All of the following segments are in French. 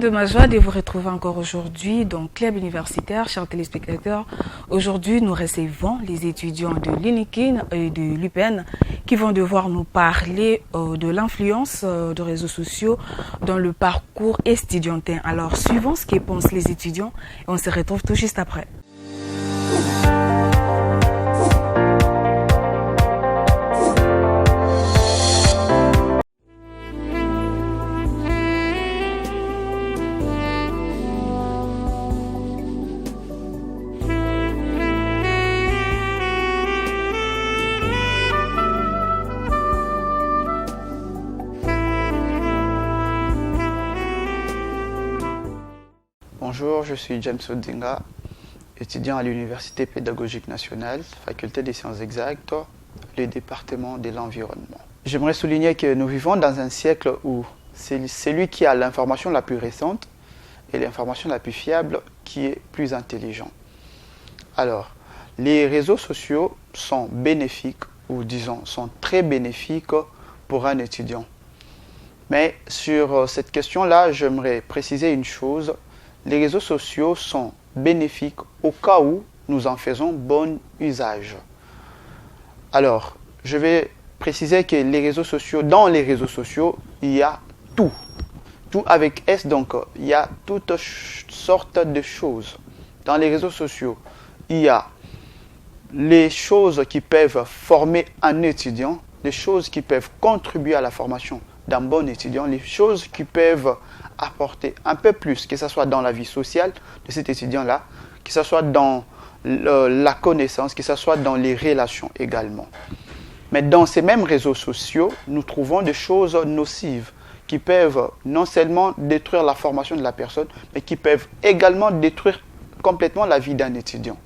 de ma joie de vous retrouver encore aujourd'hui dans Club Universitaire, chers téléspectateurs. Aujourd'hui, nous recevons les étudiants de l'UNIKIN et de l'UPEN qui vont devoir nous parler de l'influence des réseaux sociaux dans le parcours estudiantin. Alors, suivons ce que pensent les étudiants et on se retrouve tout juste après. Bonjour, je suis James Odinga, étudiant à l'Université pédagogique nationale, faculté des sciences exactes, le département de l'environnement. J'aimerais souligner que nous vivons dans un siècle où c'est celui qui a l'information la plus récente et l'information la plus fiable qui est plus intelligent. Alors, les réseaux sociaux sont bénéfiques, ou disons, sont très bénéfiques pour un étudiant. Mais sur cette question-là, j'aimerais préciser une chose. Les réseaux sociaux sont bénéfiques au cas où nous en faisons bon usage. Alors, je vais préciser que dans les réseaux sociaux, il y a tout. Tout avec S, donc il y a toutes sortes de choses. Dans les réseaux sociaux, il y a les choses qui peuvent former un étudiant, les choses qui peuvent contribuer à la formation d'un bon étudiant, les choses qui peuvent apporter un peu plus, que ce soit dans la vie sociale de cet étudiant-là, que ce soit dans la connaissance, que ce soit dans les relations également. Mais dans ces mêmes réseaux sociaux, nous trouvons des choses nocives qui peuvent non seulement détruire la formation de la personne, mais qui peuvent également détruire complètement la vie d'un étudiant.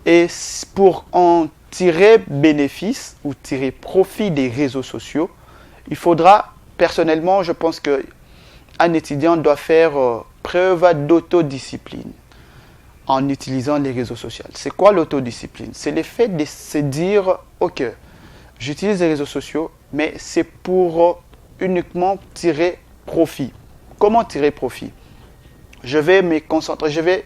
Et pour en tirer bénéfice ou tirer profit des réseaux sociaux, il faudra, personnellement, je pense qu'un étudiant doit faire preuve d'autodiscipline en utilisant les réseaux sociaux. C'est quoi l'autodiscipline? C'est le fait de se dire, ok, j'utilise les réseaux sociaux, mais c'est pour uniquement tirer profit. Comment tirer profit? Je vais me concentrer, je vais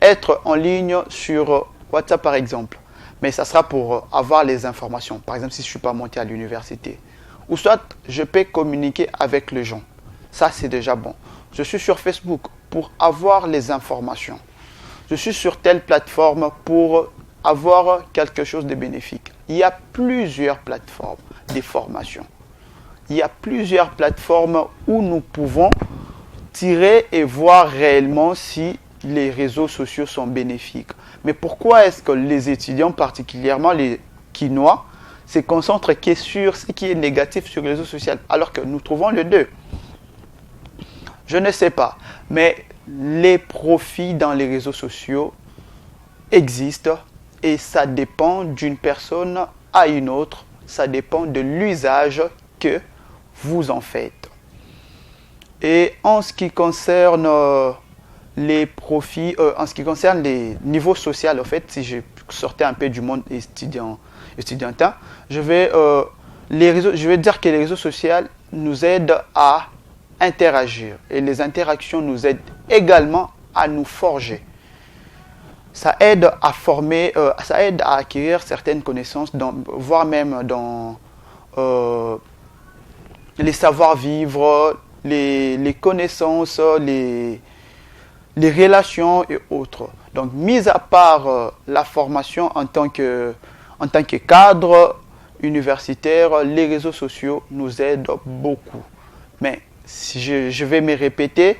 être en ligne sur WhatsApp par exemple, mais ça sera pour avoir les informations. Par exemple, si je ne suis pas monté à l'université. Ou soit, je peux communiquer avec les gens. Ça, c'est déjà bon. Je suis sur Facebook pour avoir les informations. Je suis sur telle plateforme pour avoir quelque chose de bénéfique. Il y a plusieurs plateformes de formation. Il y a plusieurs plateformes où nous pouvons tirer et voir réellement si les réseaux sociaux sont bénéfiques. Mais pourquoi est-ce que les étudiants, particulièrement les Quinois, se concentrent que sur ce qui est négatif sur les réseaux sociaux, alors que nous trouvons les deux? Je ne sais pas, mais les profits dans les réseaux sociaux existent et ça dépend d'une personne à une autre, ça dépend de l'usage que vous en faites. Et en ce qui concerne les profits, en ce qui concerne les niveaux sociaux, en fait, si je sortais un peu du monde estudiantin, je vais dire que les réseaux sociaux nous aident à interagir et les interactions nous aident également à nous forger. Ça aide à former, ça aide à acquérir certaines connaissances, voire même dans les savoir-vivre, les connaissances, les relations et autres. Donc, mis à part la formation en tant que cadre universitaire, les réseaux sociaux nous aident beaucoup. Mais si je vais me répéter,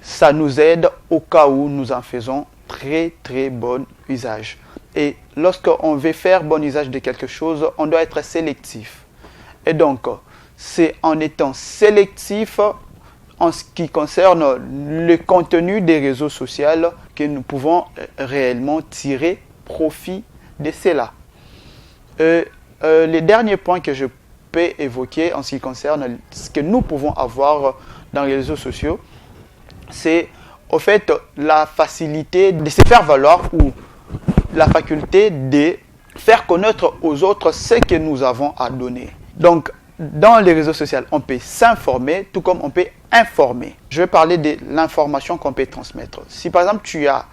ça nous aide au cas où nous en faisons très très bon usage. Et lorsqu'on veut faire bon usage de quelque chose, on doit être sélectif. Et donc, c'est en étant sélectif en ce qui concerne le contenu des réseaux sociaux que nous pouvons réellement tirer profit de cela. Les derniers points que je peux évoquer en ce qui concerne ce que nous pouvons avoir dans les réseaux sociaux, c'est au fait la facilité de se faire valoir ou la faculté de faire connaître aux autres ce que nous avons à donner. Donc, dans les réseaux sociaux, on peut s'informer, tout comme on peut informer. Je vais parler de l'information qu'on peut transmettre. Si par exemple tu as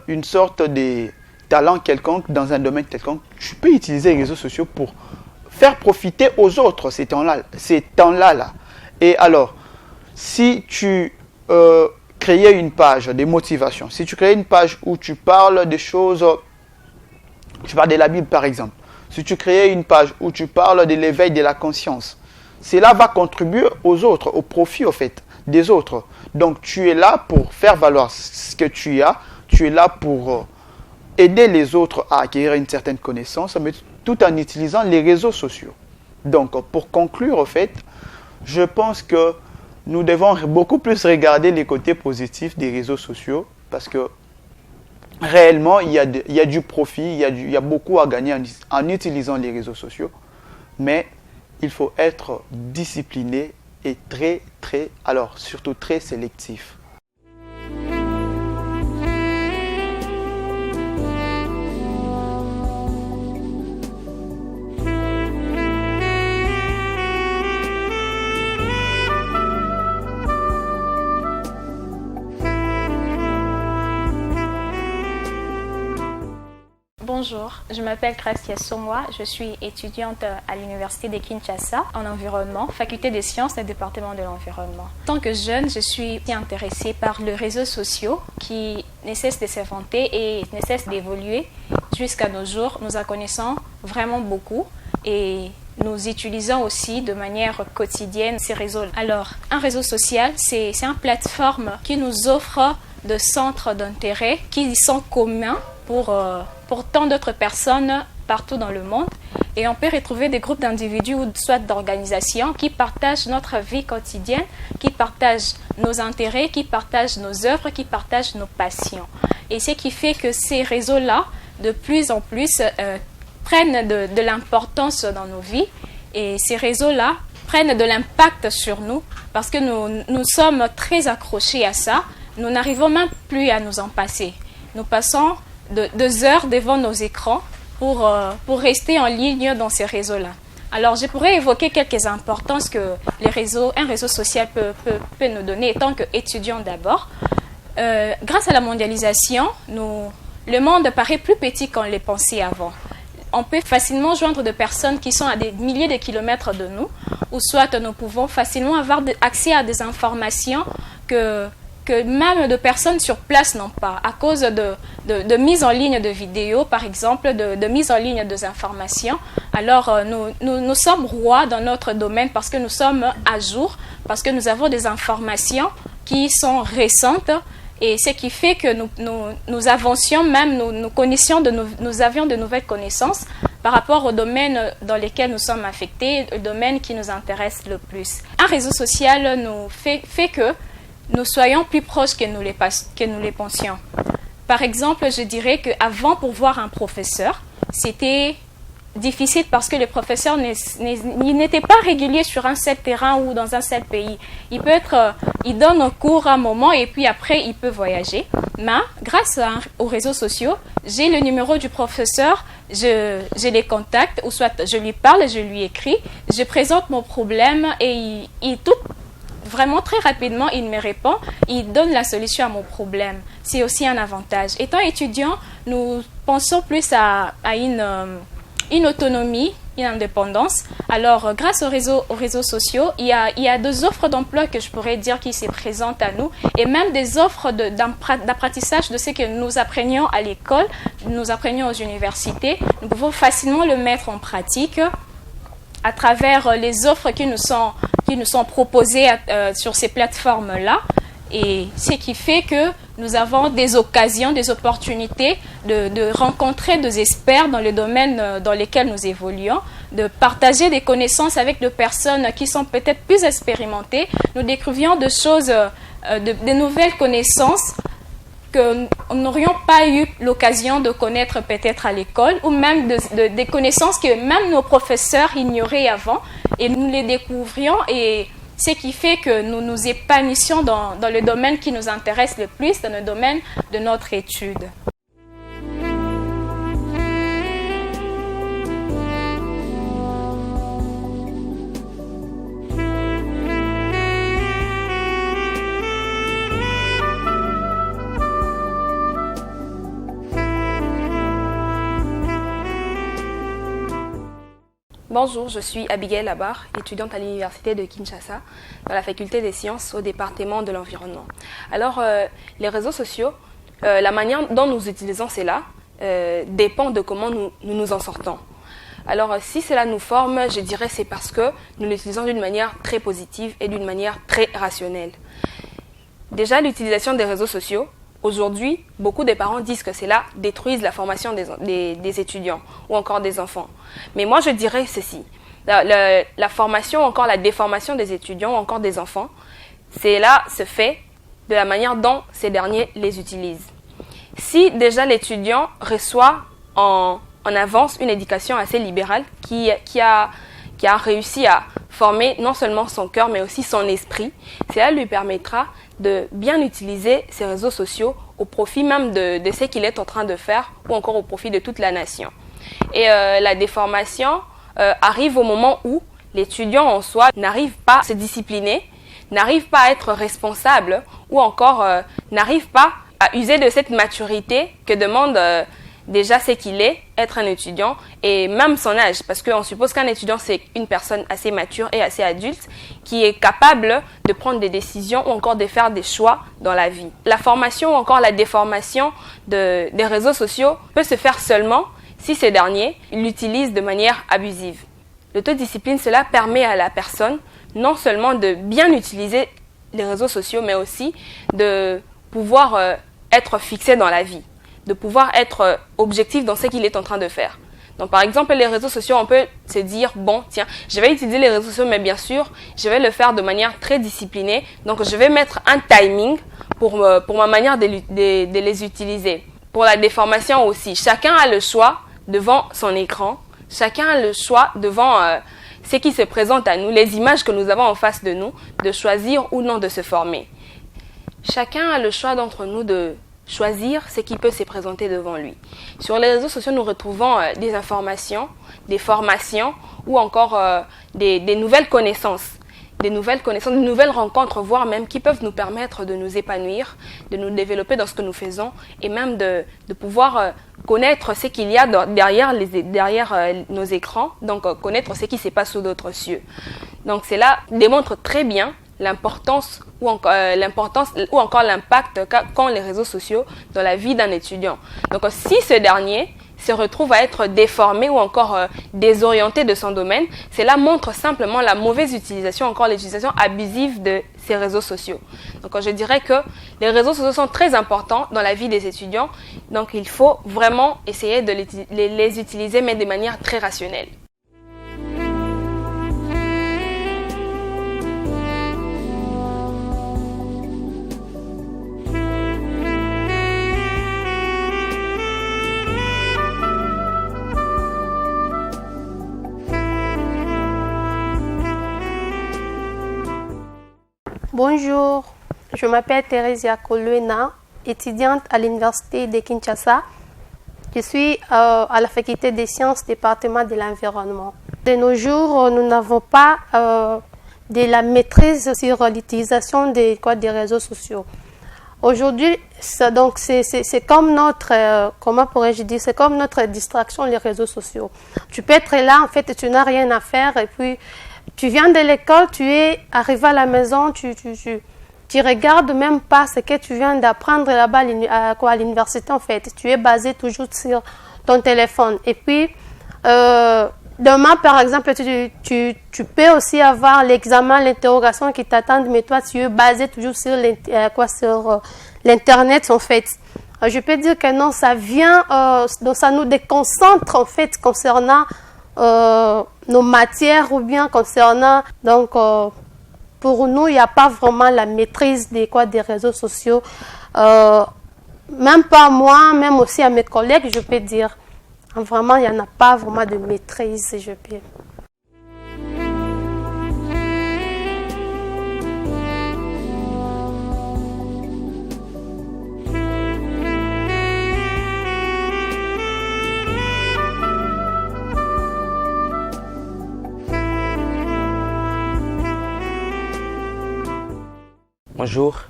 une sorte de talent quelconque dans un domaine quelconque, tu peux utiliser les réseaux sociaux pour faire profiter aux autres ces temps-là. Et alors, si tu créais une page de motivation, si tu crées une page où tu parles des choses, tu parles de la Bible par exemple, si tu crées une page où tu parles de l'éveil de la conscience, cela va contribuer aux autres, au profit au fait des autres. Donc tu es là pour faire valoir ce que tu as, tu es là pour aider les autres à acquérir une certaine connaissance, mais tout en utilisant les réseaux sociaux. Donc pour conclure au fait, je pense que nous devons beaucoup plus regarder les côtés positifs des réseaux sociaux parce que réellement il y a du profit, il y a beaucoup à gagner en utilisant les réseaux sociaux, mais il faut être discipliné et surtout très sélectif. Bonjour, je m'appelle Gracia Somwa, je suis étudiante à l'université de Kinshasa en environnement, faculté des sciences et département de l'environnement. En tant que jeune, je suis intéressée par les réseaux sociaux qui ne cessent de s'inventer et ne cessent d'évoluer jusqu'à nos jours. Nous en connaissons vraiment beaucoup et nous utilisons aussi de manière quotidienne ces réseaux. Alors, un réseau social, c'est une plateforme qui nous offre des centres d'intérêt qui sont communs pour tant d'autres personnes partout dans le monde. Et on peut retrouver des groupes d'individus ou soit d'organisations qui partagent notre vie quotidienne, qui partagent nos intérêts, qui partagent nos œuvres, qui partagent nos passions. Et ce qui fait que ces réseaux-là, de plus en plus, prennent de l'importance dans nos vies. Et ces réseaux-là prennent de l'impact sur nous parce que nous sommes très accrochés à ça. Nous n'arrivons même plus à nous en passer. Nous passons 2 heures devant nos écrans pour rester en ligne dans ces réseaux-là. Alors, je pourrais évoquer quelques importances que un réseau social peut nous donner, étant qu'étudiants d'abord. Grâce à la mondialisation, le monde paraît plus petit qu'on le pensait avant. On peut facilement joindre des personnes qui sont à des milliers de kilomètres de nous, ou soit nous pouvons facilement avoir accès à des informations que même de personnes sur place n'ont pas, à cause de mise en ligne de vidéos, par exemple, de mise en ligne des informations. Alors, nous sommes rois dans notre domaine parce que nous sommes à jour, parce que nous avons des informations qui sont récentes, et ce qui fait que nous avancions, même nous avions de nouvelles connaissances par rapport aux domaines dans lesquels nous sommes affectés, aux domaines qui nous intéressent le plus. Un réseau social nous fait que nous soyons plus proches que nous les pensions. Par exemple, je dirais qu'avant, pour voir un professeur, c'était difficile parce que le professeur n'était pas régulier sur un seul terrain ou dans un seul pays. Il donne un cours à un moment et puis après, il peut voyager. Mais grâce aux réseaux sociaux, j'ai le numéro du professeur, je les contacte, ou soit je lui parle, je lui écris, je présente mon problème et vraiment très rapidement, il me répond, il donne la solution à mon problème. C'est aussi un avantage. Étant étudiant, nous pensons plus à une autonomie, une indépendance. Alors, grâce aux réseaux sociaux, il y a des offres d'emploi que je pourrais dire qui se présentent à nous et même des offres d'apprentissage de ce que nous apprenions à l'école, nous apprenions aux universités. Nous pouvons facilement le mettre en pratique à travers les offres qui nous sont proposées sur ces plateformes-là. Et ce qui fait que nous avons des occasions, des opportunités de rencontrer des experts dans le domaine dans lequel nous évoluons, de partager des connaissances avec des personnes qui sont peut-être plus expérimentées. Nous découvrions des choses, de nouvelles connaissances que nous n'aurions pas eu l'occasion de connaître peut-être à l'école, ou même des connaissances que même nos professeurs ignoraient avant, et nous les découvrions, et ce qui fait que nous nous épanouissions dans le domaine qui nous intéresse le plus, dans le domaine de notre étude. Bonjour, je suis Abigail Abar, étudiante à l'université de Kinshasa, dans la faculté des sciences au département de l'environnement. Alors, les réseaux sociaux, la manière dont nous utilisons cela dépend de comment nous nous en sortons. Alors, si cela nous forme, je dirais c'est parce que nous l'utilisons d'une manière très positive et d'une manière très rationnelle. Déjà, l'utilisation des réseaux sociaux, aujourd'hui, beaucoup de parents disent que cela détruise la formation des étudiants ou encore des enfants. Mais moi, je dirais ceci. La formation ou encore la déformation des étudiants ou encore des enfants, cela se fait de la manière dont ces derniers les utilisent. Si déjà l'étudiant reçoit en avance une éducation assez libérale qui a réussi à former non seulement son cœur mais aussi son esprit, cela lui permettra de bien utiliser ces réseaux sociaux au profit même de ce qu'il est en train de faire ou encore au profit de toute la nation. Et la déformation arrive au moment où l'étudiant en soi n'arrive pas à se discipliner, n'arrive pas à être responsable ou encore n'arrive pas à user de cette maturité que demande déjà ce qu'il est, être un étudiant et même son âge, parce qu'on suppose qu'un étudiant c'est une personne assez mature et assez adulte qui est capable de prendre des décisions ou encore de faire des choix dans la vie. La formation ou encore la déformation des réseaux sociaux peut se faire seulement si ces derniers l'utilisent de manière abusive. L'autodiscipline, cela permet à la personne non seulement de bien utiliser les réseaux sociaux, mais aussi de pouvoir être fixé dans la vie, de pouvoir être objectif dans ce qu'il est en train de faire. Donc par exemple, les réseaux sociaux, on peut se dire, bon, tiens, je vais utiliser les réseaux sociaux, mais bien sûr, je vais le faire de manière très disciplinée. Donc je vais mettre un timing pour ma manière de les utiliser. Pour la déformation aussi, chacun a le choix devant son écran, chacun a le choix devant ce qui se présente à nous, les images que nous avons en face de nous, de choisir ou non de se former. Chacun a le choix d'entre nous de choisir ce qui peut se présenter devant lui. Sur les réseaux sociaux, nous retrouvons des informations, des formations ou encore des nouvelles connaissances, de nouvelles rencontres, voire même qui peuvent nous permettre de nous épanouir, de nous développer dans ce que nous faisons et même de pouvoir connaître ce qu'il y a derrière nos écrans, donc connaître ce qui se passe sous d'autres cieux. Donc cela démontre très bien l'importance ou encore l'impact qu'ont les réseaux sociaux dans la vie d'un étudiant. Donc si ce dernier se retrouve à être déformé ou encore désorienté de son domaine, cela montre simplement la mauvaise utilisation, encore l'utilisation abusive de ces réseaux sociaux. Donc je dirais que les réseaux sociaux sont très importants dans la vie des étudiants, donc il faut vraiment essayer de les utiliser, mais de manière très rationnelle. Bonjour, je m'appelle Theresia Kolwena, étudiante à l'université de Kinshasa. Je suis à la faculté des sciences, département de l'environnement. De nos jours, nous n'avons pas de la maîtrise sur l'utilisation des réseaux sociaux. Aujourd'hui, c'est comme notre, comment pourrais-je dire, c'est comme notre distraction, les réseaux sociaux. Tu peux être là, en fait, tu n'as rien à faire et puis tu viens de l'école, tu es arrivé à la maison, tu regardes même pas ce que tu viens d'apprendre là-bas à l'université en fait. Tu es basé toujours sur ton téléphone. Et puis, demain par exemple, tu peux aussi avoir l'examen, l'interrogation qui t'attendent, mais toi tu es basé toujours sur l'internet en fait. Je peux dire que non, ça vient, donc ça nous déconcentre en fait concernant nos matières ou bien concernant, donc pour nous il n'y a pas vraiment la maîtrise des réseaux sociaux, même pas moi, même aussi à mes collègues je peux dire, vraiment il n'y en a pas vraiment de maîtrise, je peux. Bonjour,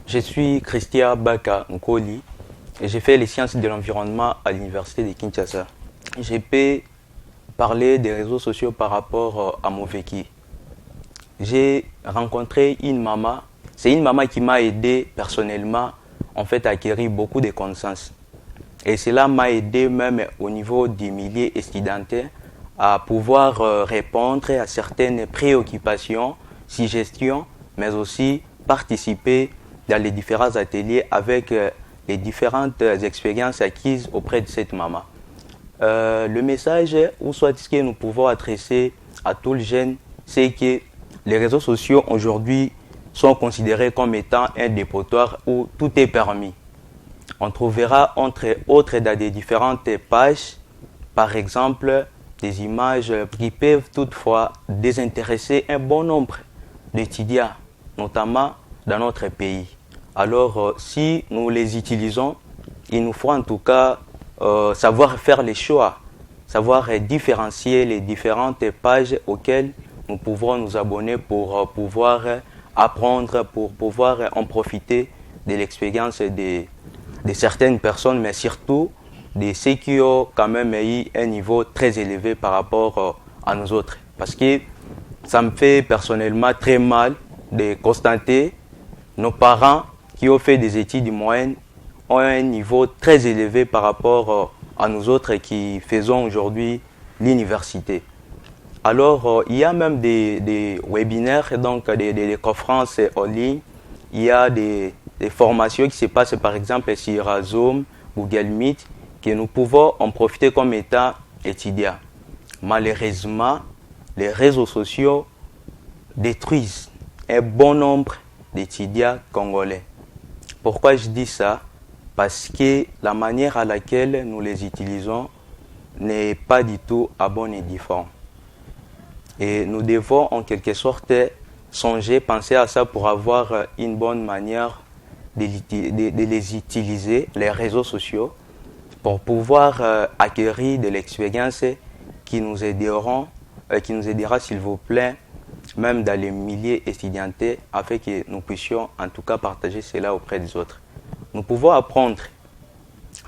je suis Christia Baka Nkoli et j'ai fait les sciences de l'environnement à l'université de Kinshasa. Je peux parler des réseaux sociaux par rapport à mon vécu. J'ai rencontré une maman. C'est une maman qui m'a aidé personnellement en fait, à acquérir beaucoup de connaissances. Et cela m'a aidé même au niveau du milieu étudiantin à pouvoir répondre à certaines préoccupations, suggestions, mais aussi participer dans les différents ateliers avec les différentes expériences acquises auprès de cette maman. Le message, ou soit ce que nous pouvons adresser à tous les jeunes, c'est que les réseaux sociaux aujourd'hui sont considérés comme étant un dépotoir où tout est permis. On trouvera entre autres dans des différentes pages, par exemple, des images qui peuvent toutefois désintéresser un bon nombre d'étudiants, notamment dans notre pays. Alors, si nous les utilisons, il nous faut en tout cas savoir faire les choix, savoir différencier les différentes pages auxquelles nous pouvons nous abonner pour pouvoir apprendre, pour pouvoir en profiter de l'expérience de certaines personnes, mais surtout de ceux qui ont quand même eu un niveau très élevé par rapport à nous autres. Parce que ça me fait personnellement très mal de constater nos parents qui ont fait des études moyennes ont un niveau très élevé par rapport à nous autres qui faisons aujourd'hui l'université. Alors, il y a même des webinaires, donc des conférences en ligne. Il y a des formations qui se passent par exemple sur Zoom, Google Meet, que nous pouvons en profiter comme étant étudiants. Malheureusement, les réseaux sociaux détruisent un bon nombre d'étudiants congolais. Pourquoi je dis ça? Parce que la manière à laquelle nous les utilisons n'est pas du tout à bon édifiant. Et nous devons en quelque sorte songer, penser à ça pour avoir une bonne manière de les utiliser, les réseaux sociaux, pour pouvoir acquérir de l'expérience qui nous aidera, s'il vous plaît, même dans les milieux étudiantins, afin que nous puissions en tout cas partager cela auprès des autres. Nous pouvons apprendre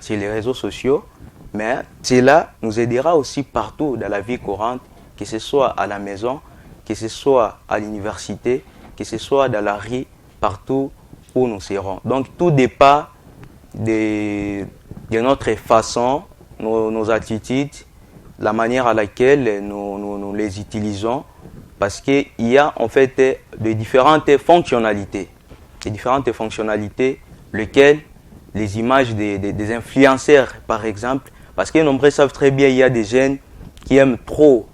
sur les réseaux sociaux, mais cela nous aidera aussi partout dans la vie courante, que ce soit à la maison, que ce soit à l'université, que ce soit dans la rue, partout où nous serons. Donc tout dépend de notre façon, nos attitudes, la manière à laquelle nous les utilisons, parce qu'il y a en fait de différentes fonctionnalités. Les différentes fonctionnalités, lesquelles les images des influenceurs, par exemple, parce que nombreux savent très bien, il y a des jeunes qui aiment trop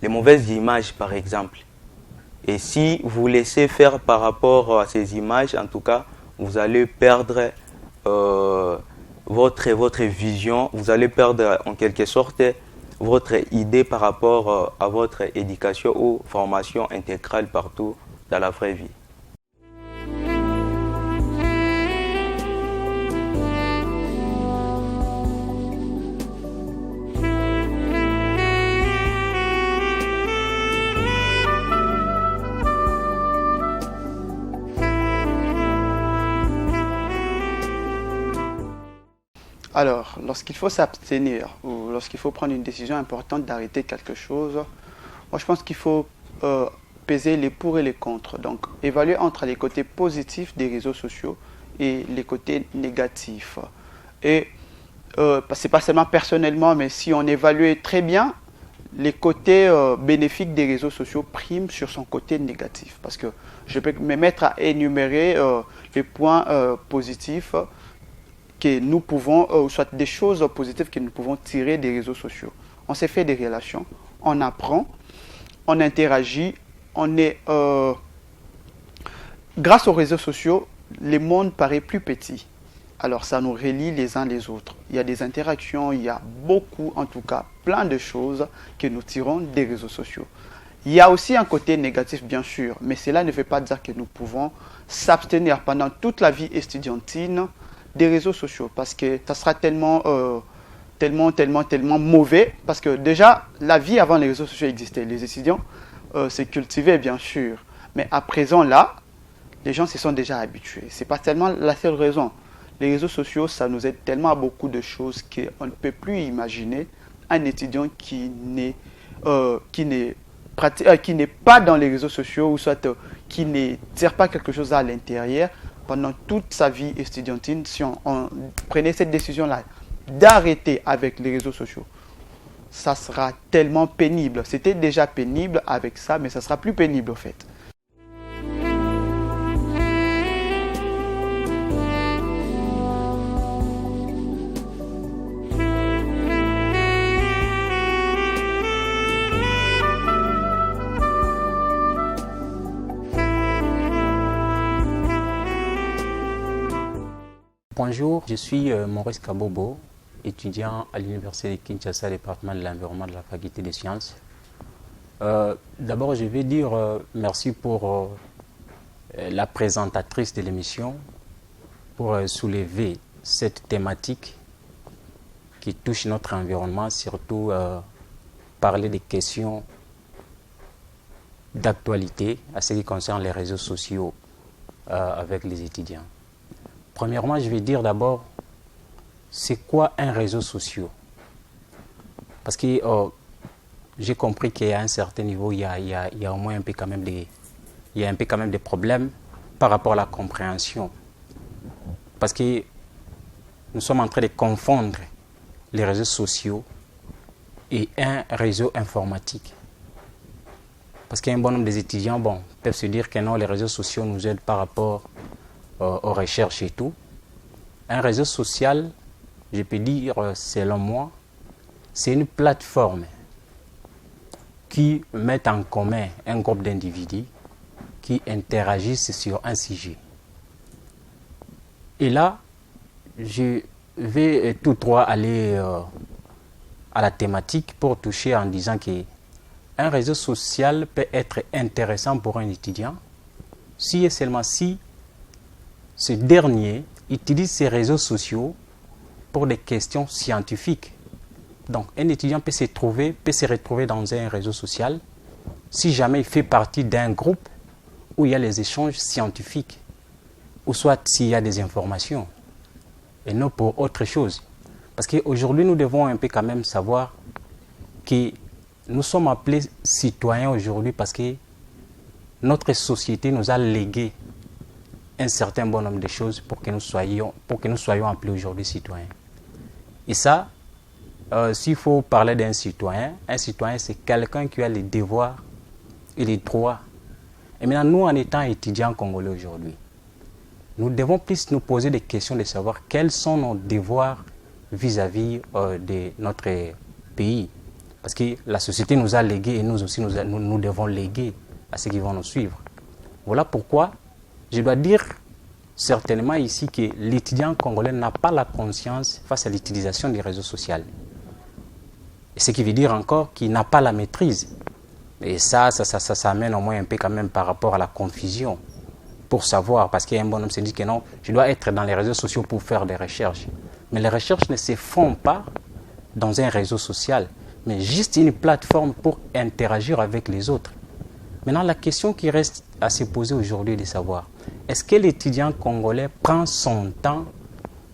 les mauvaises images, par exemple. Et si vous laissez faire par rapport à ces images, en tout cas, vous allez perdre votre vision, vous allez perdre en quelque sorte votre idée par rapport à votre éducation ou formation intégrale partout dans la vraie vie. Alors, lorsqu'il faut s'abstenir ou lorsqu'il faut prendre une décision importante d'arrêter quelque chose, moi je pense qu'il faut peser les pour et les contre. Donc, évaluer entre les côtés positifs des réseaux sociaux et les côtés négatifs. Et c'est pas seulement personnellement, mais si on évalue très bien, les côtés bénéfiques des réseaux sociaux priment sur son côté négatif. Parce que je peux me mettre à énumérer les points positifs que nous pouvons, ou soit des choses positives que nous pouvons tirer des réseaux sociaux. On s'est fait des relations, on apprend, on interagit, on est... grâce aux réseaux sociaux, le monde paraît plus petit. Alors ça nous relie les uns les autres. Il y a des interactions, il y a beaucoup, en tout cas, plein de choses que nous tirons des réseaux sociaux. Il y a aussi un côté négatif, bien sûr, mais cela ne veut pas dire que nous pouvons s'abstenir pendant toute la vie estudiantine des réseaux sociaux, parce que ça sera tellement mauvais, parce que déjà, la vie avant les réseaux sociaux existait. Les étudiants se cultivaient, bien sûr, mais à présent, là, les gens se sont déjà habitués. Ce n'est pas tellement la seule raison. Les réseaux sociaux, ça nous aide tellement à beaucoup de choses qu'on ne peut plus imaginer un étudiant qui n'est pas dans les réseaux sociaux ou soit qui ne tire pas quelque chose à l'intérieur pendant toute sa vie estudiantine, si on prenait cette décision-là d'arrêter avec les réseaux sociaux, ça sera tellement pénible. C'était déjà pénible avec ça, mais ça sera plus pénible au fait. Bonjour, je suis Maurice Kabobo, étudiant à l'Université de Kinshasa, département de l'environnement de la faculté des sciences. D'abord, je vais dire merci pour la présentatrice de l'émission pour soulever cette thématique qui touche notre environnement, surtout parler des questions d'actualité à ce qui concerne les réseaux sociaux avec les étudiants. Premièrement, je vais dire d'abord, c'est quoi un réseau social? Parce que j'ai compris qu'à un certain niveau, il y a au moins un peu quand même des problèmes par rapport à la compréhension. Parce que nous sommes en train de confondre les réseaux sociaux et un réseau informatique. Parce qu'un bon nombre des étudiants peuvent se dire que non, les réseaux sociaux nous aident par rapport aux recherches et tout. Un réseau social, je peux dire, selon moi, c'est une plateforme qui met en commun un groupe d'individus qui interagissent sur un sujet. Et là, je vais tout droit aller à la thématique pour toucher en disant que un réseau social peut être intéressant pour un étudiant si et seulement si ce dernier utilise ces réseaux sociaux pour des questions scientifiques. Donc, un étudiant peut se retrouver dans un réseau social si jamais il fait partie d'un groupe où il y a les échanges scientifiques, ou soit s'il y a des informations, et non pour autre chose. Parce qu'aujourd'hui, nous devons un peu quand même savoir que nous sommes appelés citoyens aujourd'hui parce que notre société nous a légué un certain bon nombre de choses pour que nous soyons appelés aujourd'hui citoyens. Et ça, s'il faut parler d'un citoyen, un citoyen c'est quelqu'un qui a les devoirs et les droits. Et maintenant, nous en étant étudiants congolais aujourd'hui, nous devons plus nous poser des questions de savoir quels sont nos devoirs vis-à-vis de notre pays. Parce que la société nous a légué et nous aussi nous devons léguer à ceux qui vont nous suivre. Voilà pourquoi je dois dire certainement ici que l'étudiant congolais n'a pas la conscience face à l'utilisation des réseaux sociaux. Et ce qui veut dire encore qu'il n'a pas la maîtrise. Et ça amène au moins un peu quand même par rapport à la confusion. Pour savoir, parce qu'il y a un bonhomme qui se dit que non, je dois être dans les réseaux sociaux pour faire des recherches. Mais les recherches ne se font pas dans un réseau social, mais juste une plateforme pour interagir avec les autres. Maintenant, la question qui reste à se poser aujourd'hui est de savoir, est-ce que l'étudiant congolais prend son temps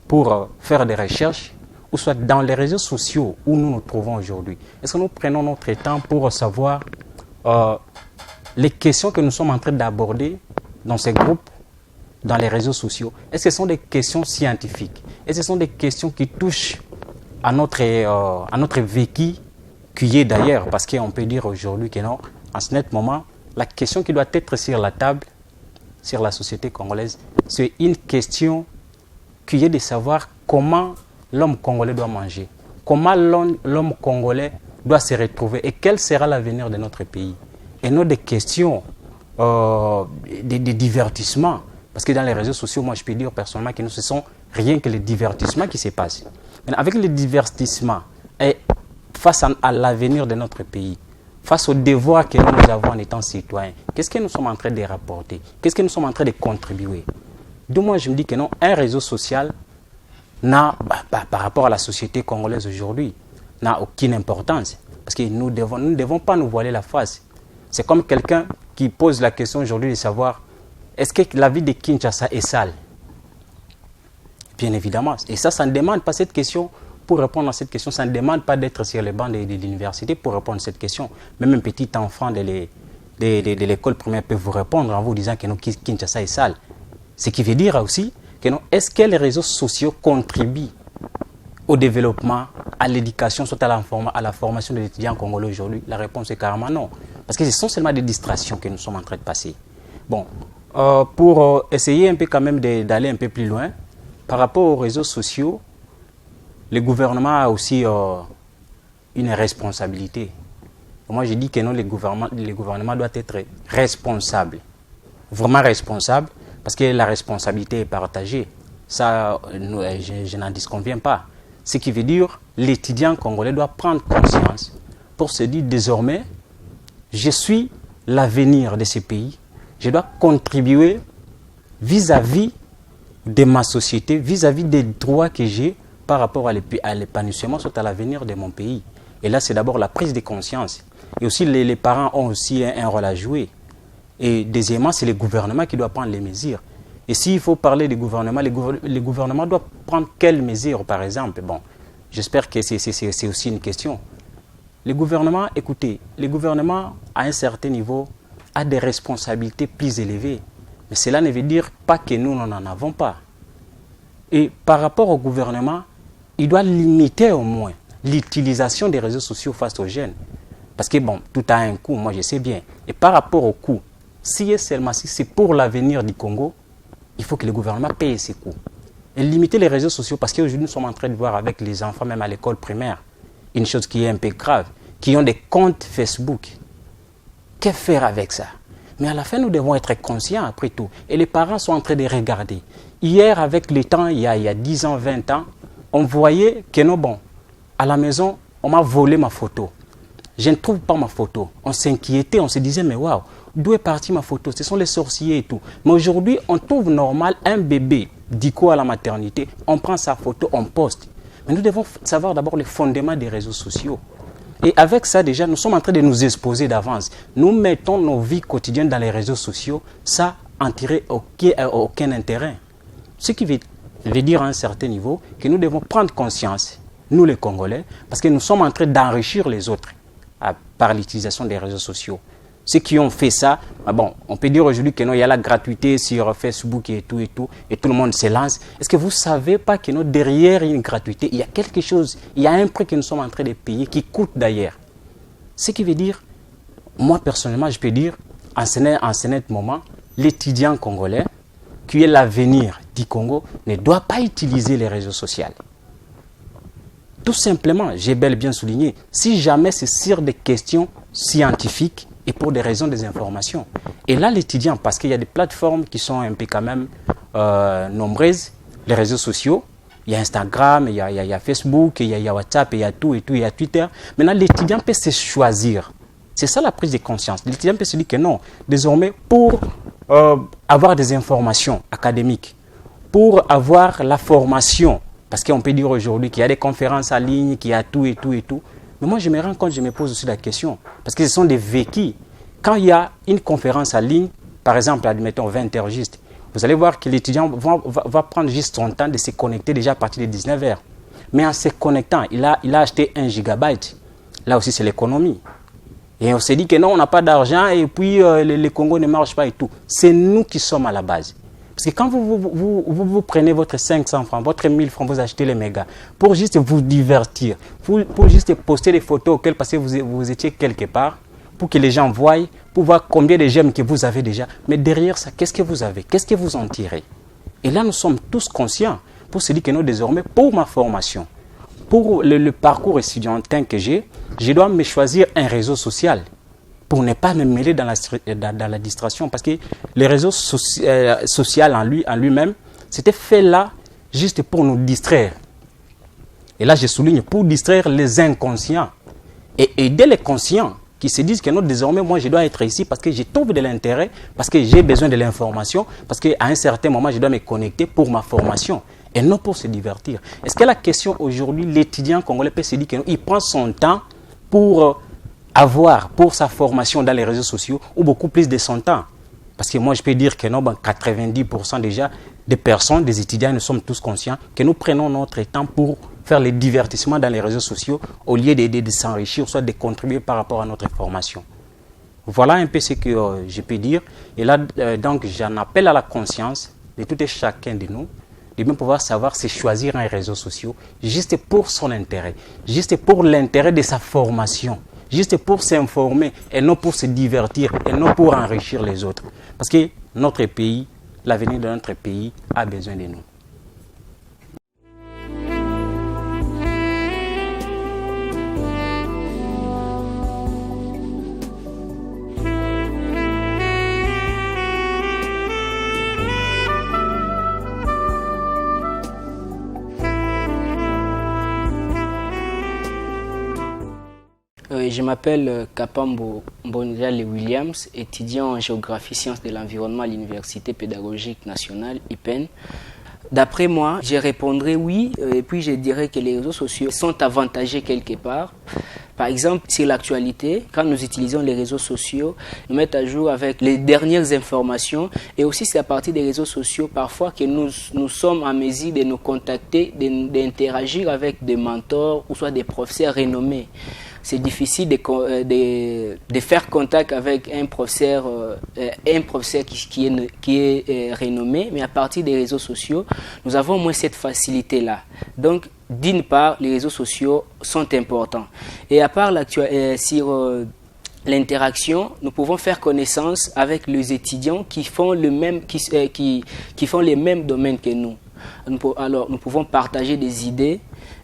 pour faire des recherches, ou soit dans les réseaux sociaux où nous nous trouvons aujourd'hui? Est-ce que nous prenons notre temps pour savoir les questions que nous sommes en train d'aborder dans ces groupes, dans les réseaux sociaux? Est-ce que ce sont des questions scientifiques? Est-ce que ce sont des questions qui touchent à notre vécu, qui est d'ailleurs, parce qu'on peut dire aujourd'hui que non, en ce net moment, la question qui doit être sur la table, sur la société congolaise, c'est une question qui est de savoir comment l'homme congolais doit manger, comment l'homme congolais doit se retrouver et quel sera l'avenir de notre pays. Et non des questions des divertissements. Parce que dans les réseaux sociaux, moi je peux dire personnellement que ce sont rien que les divertissements qui se passent. Mais avec les divertissements et face à l'avenir de notre pays, face aux devoirs que nous avons en étant citoyens, qu'est-ce que nous sommes en train de rapporter? Qu'est-ce que nous sommes en train de contribuer? Donc moi je me dis que non, un réseau social n'a, par rapport à la société congolaise aujourd'hui, n'a aucune importance. Parce que nous ne devons pas nous voiler la face. C'est comme quelqu'un qui pose la question aujourd'hui de savoir, est-ce que la vie de Kinshasa est sale? Bien évidemment. Et ça ne demande pas cette question pour répondre à cette question, ça ne demande pas d'être sur les bancs de l'université pour répondre à cette question. Même un petit enfant de l'école primaire peut vous répondre en vous disant que non, Kinshasa est sale. Ce qui veut dire aussi que non, est-ce que les réseaux sociaux contribuent au développement, à l'éducation, soit à la formation de l'étudiant congolais aujourd'hui? La réponse est carrément non. Parce que ce sont seulement des distractions que nous sommes en train de passer. Bon, pour essayer un peu quand même d'aller un peu plus loin, par rapport aux réseaux sociaux, le gouvernement a aussi une responsabilité. Moi, je dis que non, le gouvernement doit être responsable. Vraiment responsable, parce que la responsabilité est partagée. Ça, je n'en disconviens pas. Ce qui veut dire l'étudiant congolais doit prendre conscience pour se dire désormais, je suis l'avenir de ce pays. Je dois contribuer vis-à-vis de ma société, vis-à-vis des droits que j'ai par rapport à l'épanouissement, soit à l'avenir de mon pays. Et là, c'est d'abord la prise de conscience. Et aussi, les parents ont aussi un rôle à jouer. Et deuxièmement, c'est le gouvernement qui doit prendre les mesures. Et s'il faut parler du gouvernement, le gouvernement doit prendre quelles mesures, par exemple? Bon, j'espère que c'est aussi une question. Le gouvernement, écoutez, le gouvernement, à un certain niveau, a des responsabilités plus élevées. Mais cela ne veut dire pas que nous n'en avons pas. Et par rapport au gouvernement, il doit limiter au moins l'utilisation des réseaux sociaux face aux jeunes. Parce que bon, tout a un coût, moi je sais bien. Et par rapport au coût, si c'est pour l'avenir du Congo, il faut que le gouvernement paye ses coûts. Et limiter les réseaux sociaux, parce qu'aujourd'hui nous sommes en train de voir avec les enfants, même à l'école primaire, une chose qui est un peu grave, qui ont des comptes Facebook. Que faire avec ça? Mais à la fin, nous devons être conscients après tout. Et les parents sont en train de regarder. Hier, avec le temps, il y a 10 ans, 20 ans, on voyait que non, bon, à la maison, on m'a volé ma photo. Je ne trouve pas ma photo. On s'inquiétait, on se disait, mais waouh, d'où est partie ma photo? Ce sont les sorciers et tout. Mais aujourd'hui, on trouve normal un bébé d'ICO à la maternité, on prend sa photo, on poste. Mais nous devons savoir d'abord les fondements des réseaux sociaux. Et avec ça, déjà, nous sommes en train de nous exposer d'avance. Nous mettons nos vies quotidiennes dans les réseaux sociaux, ça en tirer aucun intérêt. Ce qui veut dire à un certain niveau que nous devons prendre conscience, nous les Congolais, parce que nous sommes en train d'enrichir les autres par l'utilisation des réseaux sociaux. Ceux qui ont fait ça, bon, on peut dire aujourd'hui qu'il y a la gratuité sur Facebook et tout, et tout le monde se lance. Est-ce que vous ne savez pas que derrière une gratuité, il y a quelque chose, il y a un prix que nous sommes en train de payer qui coûte d'ailleurs. Ce qui veut dire, moi personnellement, je peux dire, en ce moment, l'étudiant congolais, qui est l'avenir du Congo, ne doit pas utiliser les réseaux sociaux. Tout simplement, j'ai bel et bien souligné, si jamais c'est sur des questions scientifiques, et pour des raisons des informations. Et là, l'étudiant, parce qu'il y a des plateformes qui sont un peu quand même nombreuses, les réseaux sociaux, il y a Instagram, il y a Facebook, il y a WhatsApp, il y a tout, il y a Twitter. Maintenant, l'étudiant peut se choisir. C'est ça la prise de conscience. L'étudiant peut se dire que non, désormais, pour avoir des informations académiques, pour avoir la formation, parce qu'on peut dire aujourd'hui qu'il y a des conférences en ligne, qu'il y a tout. Mais moi, je me rends compte, je me pose aussi la question, parce que ce sont des vécus. Quand il y a une conférence en ligne, par exemple, admettons 20 heures juste, vous allez voir que l'étudiant va prendre juste son temps de se connecter déjà à partir de 19 heures. Mais en se connectant, il a acheté 1 gigabyte. Là aussi, c'est l'économie. Et on s'est dit que non, on n'a pas d'argent et puis le Congo ne marche pas et tout. C'est nous qui sommes à la base. Parce que quand vous prenez votre 500 francs, votre 1000 francs, vous achetez les mégas pour juste vous divertir, pour juste poster des photos auxquelles parce que vous étiez quelque part, pour que les gens voient, pour voir combien de j'aime que vous avez déjà. Mais derrière ça, qu'est-ce que vous avez? Qu'est-ce que vous en tirez? Et là, nous sommes tous conscients pour se dire que nous, désormais, pour ma formation, pour le parcours étudiantin que j'ai, je dois me choisir un réseau social pour ne pas me mêler dans la distraction. Parce que les réseaux sociaux en lui-même, c'était fait là juste pour nous distraire. Et là, je souligne, pour distraire les inconscients et aider les conscients qui se disent que non, désormais, moi, je dois être ici parce que je trouve de l'intérêt, parce que j'ai besoin de l'information, parce qu'à un certain moment, je dois me connecter pour ma formation et non pour se divertir. Est-ce que la question aujourd'hui, l'étudiant congolais peut se dire qu'il prend son temps pour avoir pour sa formation dans les réseaux sociaux ou beaucoup plus de son temps? Parce que moi, je peux dire que non, 90% déjà des personnes, des étudiants, nous sommes tous conscients que nous prenons notre temps pour faire les divertissements dans les réseaux sociaux au lieu de s'enrichir, soit de contribuer par rapport à notre formation. Voilà un peu ce que je peux dire. Et là, donc, j'en appelle à la conscience de tout et chacun de nous, de bien pouvoir savoir se choisir un réseau social juste pour son intérêt, juste pour l'intérêt de sa formation, juste pour s'informer et non pour se divertir et non pour enrichir les autres. Parce que notre pays, l'avenir de notre pays a besoin de nous. Je m'appelle Kapambo Mbonjale Williams, étudiant en géographie sciences de l'environnement à l'Université pédagogique nationale, IPEN. D'après moi, je répondrai oui, et puis je dirais que les réseaux sociaux sont avantagés quelque part. Par exemple, sur l'actualité, quand nous utilisons les réseaux sociaux, nous mettons à jour avec les dernières informations. Et aussi, c'est à partir des réseaux sociaux parfois que nous sommes en mesure de nous contacter, d'interagir avec des mentors ou soit des professeurs renommés. C'est difficile de faire contact avec un professeur qui est renommé, mais à partir des réseaux sociaux, nous avons au moins cette facilité-là. Donc, d'une part, les réseaux sociaux sont importants. Et à part sur l'interaction, nous pouvons faire connaissance avec les étudiants qui font qui font les mêmes domaines que nous. Alors, nous pouvons partager des idées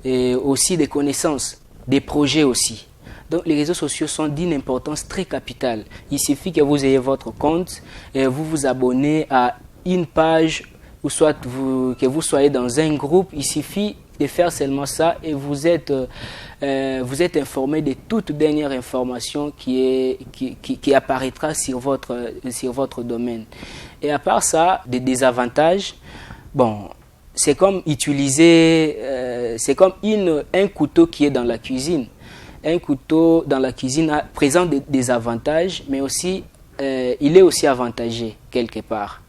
et aussi des connaissances, des projets aussi. Donc, les réseaux sociaux sont d'une importance très capitale. Il suffit que vous ayez votre compte et vous vous abonnez à une page ou soit que vous soyez dans un groupe. Il suffit de faire seulement ça et vous êtes informé de toute dernière information qui apparaîtra sur votre domaine. Et à part ça, des désavantages, bon, c'est comme c'est comme un couteau qui est dans la cuisine. Un couteau dans la cuisine présente des avantages, mais aussi il est aussi avantagé quelque part.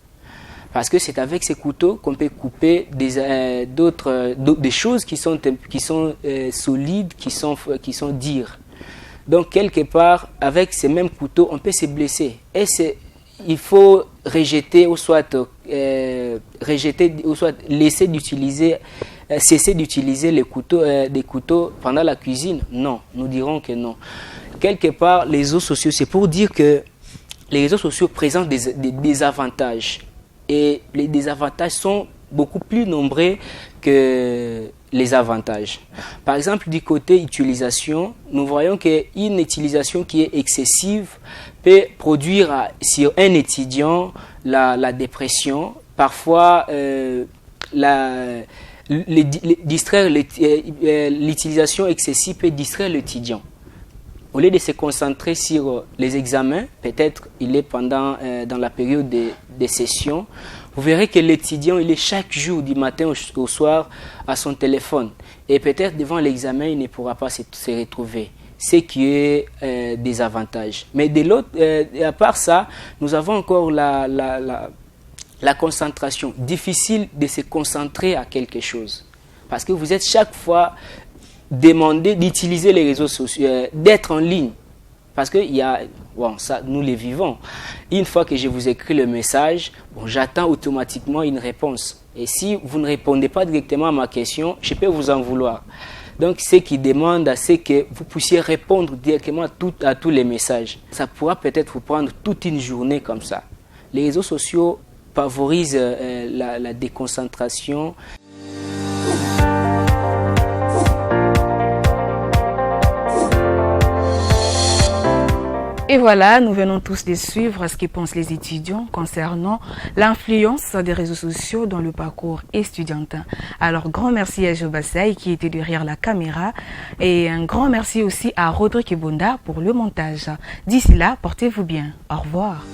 Parce que c'est avec ces couteaux qu'on peut couper des choses qui sont solides, qui sont dures. Donc quelque part, avec ces mêmes couteaux, on peut se blesser. Et il faut rejeter ou soit laisser d'utiliser, cesser d'utiliser des couteaux pendant la cuisine. Non, nous dirons que non. Quelque part, les réseaux sociaux, c'est pour dire que les réseaux sociaux présentent des désavantages. Et les désavantages sont beaucoup plus nombreux que les avantages. Par exemple, du côté utilisation, nous voyons qu'une utilisation qui est excessive peut produire sur un étudiant la dépression, parfois l'utilisation excessive peut distraire l'étudiant. Au lieu de se concentrer sur les examens, peut-être il est dans la période des sessions, vous verrez que l'étudiant, il est chaque jour du matin au soir à son téléphone. Et peut-être devant l'examen, il ne pourra pas se retrouver. Ce qui est des avantages. Mais de l'autre, à part ça, nous avons encore la concentration. Difficile de se concentrer à quelque chose. Parce que vous êtes chaque fois demandé d'utiliser les réseaux sociaux, d'être en ligne. Parce que ça, nous les vivons. Une fois que je vous écris le message, j'attends automatiquement une réponse. Et si vous ne répondez pas directement à ma question, je peux vous en vouloir. Donc, ce qui demande, c'est que vous puissiez répondre directement à tous les messages. Ça pourra peut-être vous prendre toute une journée comme ça. Les réseaux sociaux favorisent la déconcentration. Et voilà, nous venons tous de suivre ce que pensent les étudiants concernant l'influence des réseaux sociaux dans le parcours estudiantin. Alors, grand merci à Jobassaï qui était derrière la caméra et un grand merci aussi à Rodrigue Bonda pour le montage. D'ici là, portez-vous bien. Au revoir.